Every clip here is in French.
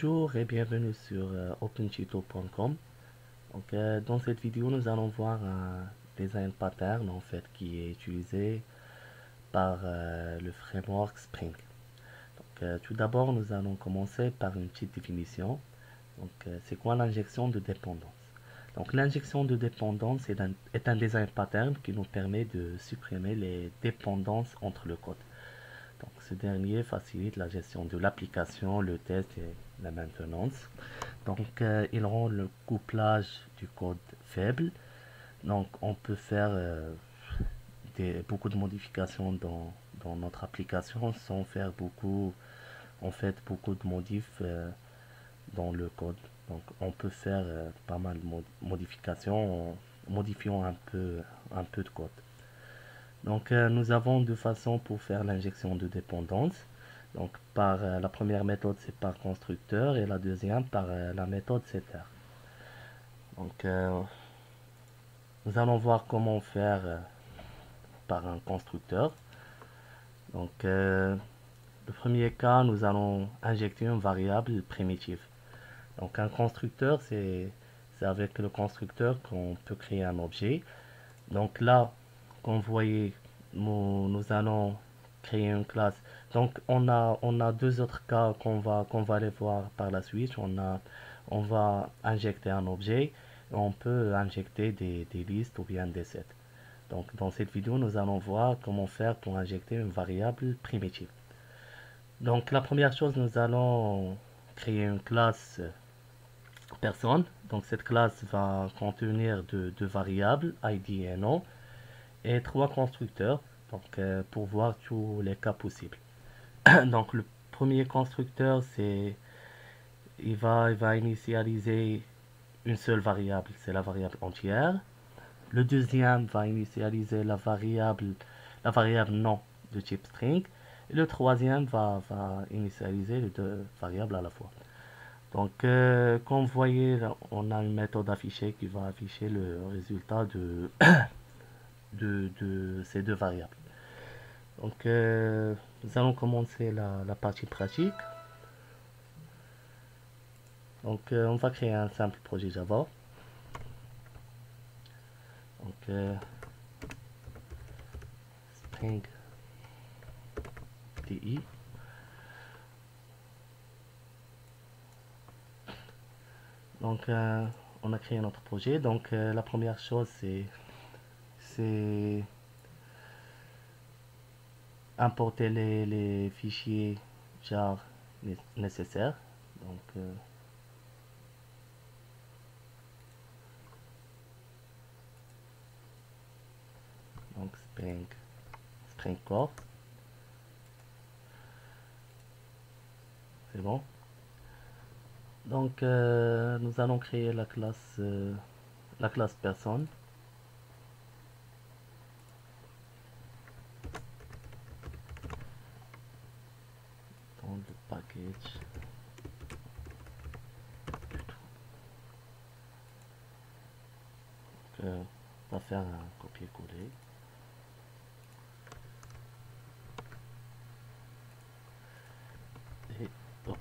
Bonjour et bienvenue sur opentuto.com. Dans cette vidéo, nous allons voir un design pattern en fait qui est utilisé par le framework Spring. Tout d'abord, nous allons commencer par une petite définition. C'est quoi l'injection de dépendance? L'injection de dépendance est un design pattern qui nous permet de supprimer les dépendances entre le code. Ce dernier facilite la gestion de l'application, le test et la maintenance. Il rend le couplage du code faible. On peut faire beaucoup de modifications dans notre application sans faire beaucoup de modifs dans le code. On peut faire pas mal de modifications en modifiant un peu de code. Nous avons deux façons pour faire l'injection de dépendance. La première méthode, c'est par constructeur et la deuxième par la méthode setter. Nous allons voir comment faire par un constructeur. Le premier cas, nous allons injecter une variable primitive. Un constructeur, c'est avec le constructeur qu'on peut créer un objet. Là, comme vous voyez, nous allons créer une classe. On a deux autres cas qu'on va aller voir par la suite. On va injecter un objet et on peut injecter des listes ou bien des sets. Dans cette vidéo, nous allons voir comment faire pour injecter une variable primitive. La première chose, nous allons créer une classe personne. Cette classe va contenir deux variables, ID et nom, et trois constructeurs pour voir tous les cas possibles. Le premier constructeur, il va initialiser une seule variable, c'est la variable entière. Le deuxième va initialiser la variable nom de type string. Et le troisième va initialiser les deux variables à la fois. Comme vous voyez, on a une méthode affichée qui va afficher le résultat de ces deux variables. Nous allons commencer la partie pratique. On va créer un simple projet Java. Spring TI. On a créé notre projet. La première chose, c'est importer les fichiers jar nécessaires. Spring Core. C'est bon. Nous allons créer la classe personne. Dans le package. On va faire un copier-coller. Et hop,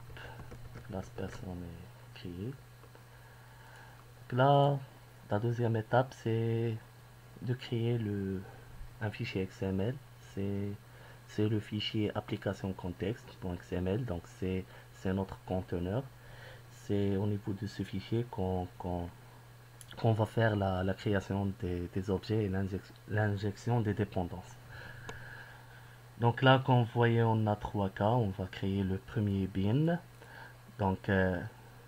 classe personne est créée. Là, la deuxième étape, c'est de créer un fichier XML. C'est le fichier application contexte.xml. C'est notre conteneur. C'est au niveau de ce fichier qu'on va faire la création des objets et l'injection des dépendances. Là, comme vous voyez, on a trois cas. On va créer le premier bin.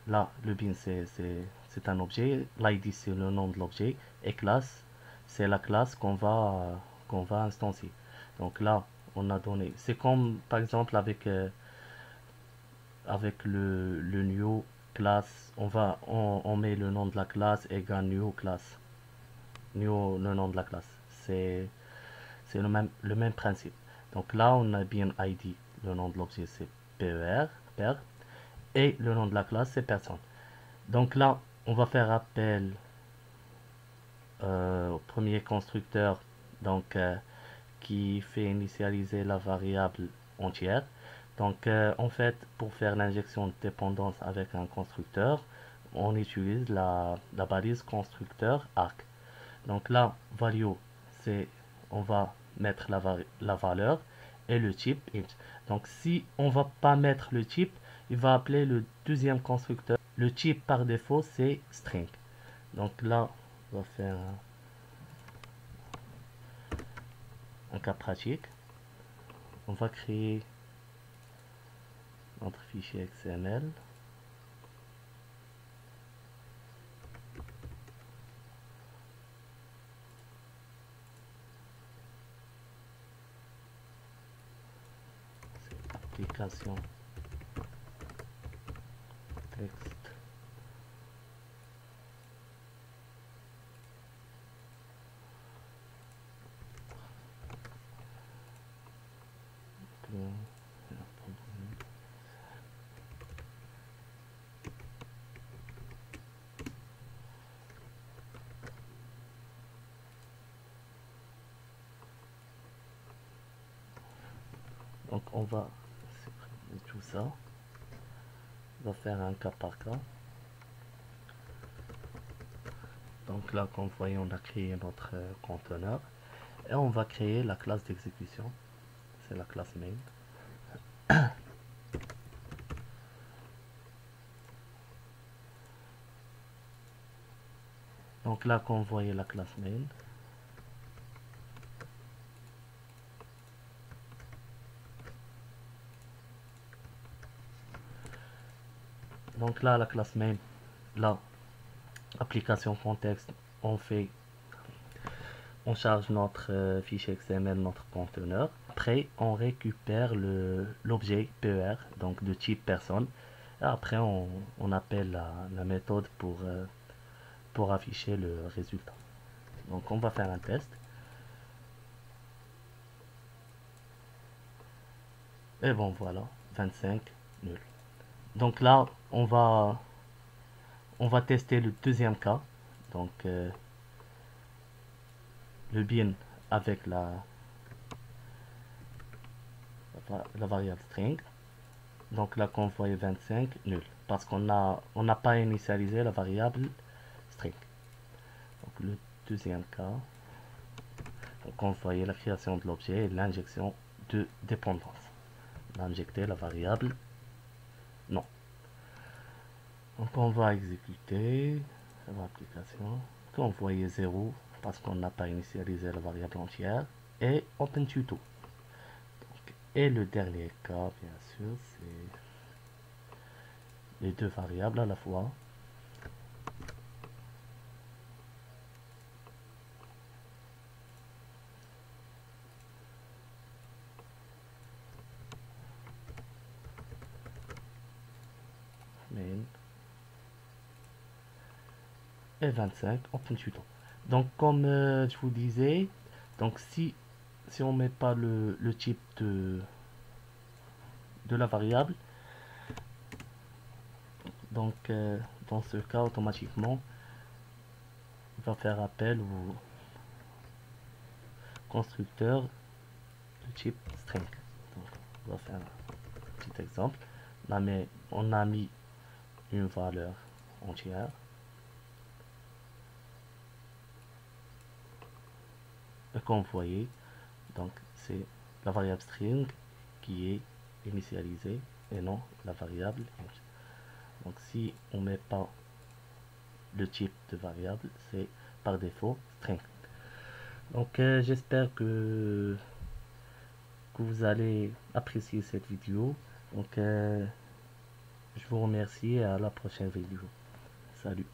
Là, le bin, c'est un objet. L'id, c'est le nom de l'objet. Et classe, c'est la classe qu'on va instancier. Là, on a donné. C'est comme, par exemple, avec le new class, on met le nom de la classe égale new class. New, le nom de la classe. C'est le même principe. Là, on a bien ID. Le nom de l'objet, c'est PER. Et le nom de la classe, c'est personne. Là, on va faire appel au premier constructeur qui fait initialiser la variable entière. Donc en fait, pour faire l'injection de dépendance avec un constructeur, on utilise la balise constructeur arc. Donc là, value, c'est on va mettre la valeur et le type int. Donc si on va pas mettre le type, il va appeler le deuxième constructeur. Le type par défaut, c'est string. Donc là, on va faire un cas pratique. On va créer notre fichier XML. Application texte. Donc on va supprimer tout ça. On va faire un cas par cas. Donc là, comme vous voyez, on a créé notre conteneur. Et on va créer la classe d'exécution. C'est la classe main. Donc là, comme vous voyez la classe main. Donc là, la classe main, là, application contexte, on charge notre fichier XML, notre conteneur. Après, on récupère l'objet PER, donc de type personne. Et après, on appelle la méthode pour afficher le résultat. Donc, on va faire un test. Et bon, voilà, 25, nul. Donc là, on va tester le deuxième cas. Donc, le bin avec la variable string. Donc là, quand vous voyez 25, nul. Parce qu'on n'a pas initialisé la variable string. Donc le deuxième cas. Donc quand vous voyez la création de l'objet et l'injection de dépendance. On a injecté la variable non. Donc on va exécuter l'application. Quand vous voyez 0, parce qu'on n'a pas initialisé la variable entière. Et Open Tuto. Et le dernier cas, bien sûr, c'est les deux variables à la fois. Main et 25 Open Tuto. Donc comme je vous disais, donc si on met pas le type de la variable, donc dans ce cas automatiquement il va faire appel au constructeur de type string. Donc, on va faire un petit exemple. Là, mais on a mis une valeur entière. Et comme vous voyez, donc c'est la variable string qui est initialisée et non la variable int. Donc si on met pas le type de variable, c'est par défaut string. Donc j'espère que vous allez apprécier cette vidéo. Donc je vous remercie et à la prochaine vidéo. Salut.